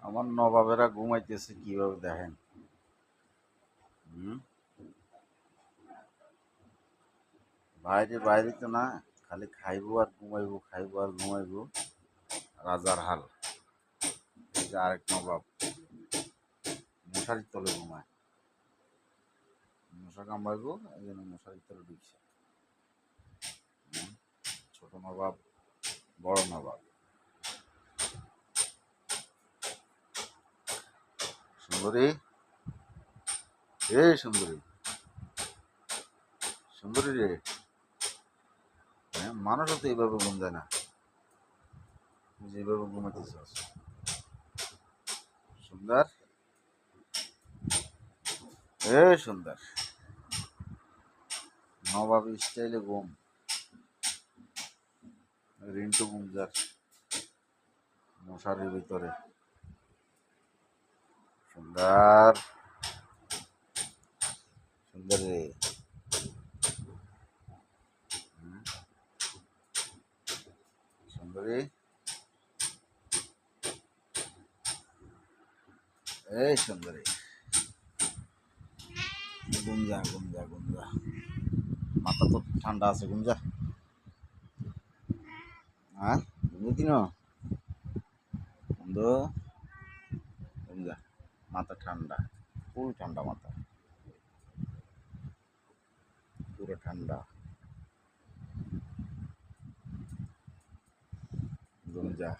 আমার নবাবেরা ঘুমাইতেছে কিভাবে দেখেন। হুম। বাইরে বাইরে তো না, খালি খাইবো আর ঘুমাইবো, খাইবো আর ঘুমাইবো। রাজার হাল। এই যে আরেক নবাব মশারির তলে ঘুমায়, মশা কামড়াইবো এই জন্য মশারির তলে ঢুকছে। হুম। ছোট নবাব, বড় নবাব। সুন্দরী, এ সুন্দরী, সুন্দরী রে। হ্যাঁ, মানুষও তো এইভাবে ঘুম দেয় না, তুই যেভাবে ঘুমাইতেছিস। সুন্দর, এ সুন্দর, নবাব স্টাইলে ঘুম। রিন্টু গুমজার মশারির ভিতরে। সুন্দর, সুন্দর রে। হুম, সুন্দরী, এই সুন্দরী, গুমজা গুমজা গুমজা। মাথা তো ঠান্ডা আছে, গুমজা। হ্যাঁ, বুঝি না বন্ধু, গুমজা। মাথা ঠান্ডা, ফুল ঠান্ডা মাথা, পুরো ঠান্ডা। গুমজা,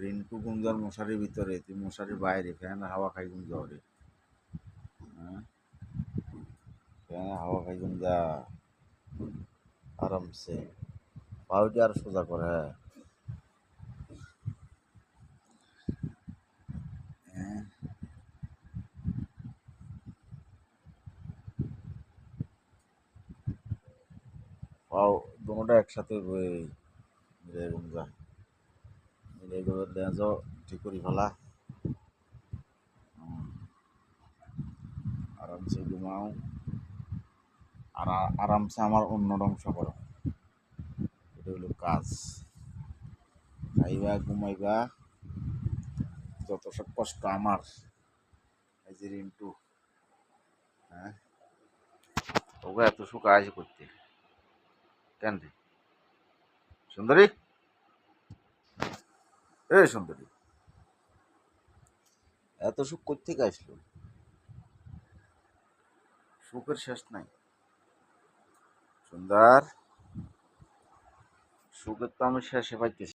রিন্টু গুমজার মশারির ভিতরে, তুই মশারির বাইরে, ফ্যানের হাওয়া খাই গুমজা ওরে। হ্যাঁ, ফ্যানের হাওয়া খাই গুমজা আরামসে। পাউডি আর সোজা করে। হ্যাঁ, পাও দুটোটা একসাথে মিলে গুমজা, মিলে গেলে লেজও ঠিক করি ফেলা। আরামসে ঘুমাও, আর আরামসে আমার অন্য ধ্বংস করো। এটা হলো কাজ। খাইবা ঘুমাইবা, যত সব কষ্ট আমার। এই যে রিন্টু, হ্যাঁ, ওকে এত সুখ আয় করতে কেন রে? সুন্দরী, এ সুন্দরী, এত সুখ কোত্থেকে আসলো? সুখের শেষ নাই। সুন্দর, সুখের তো আমি শেষে পাইতেছি।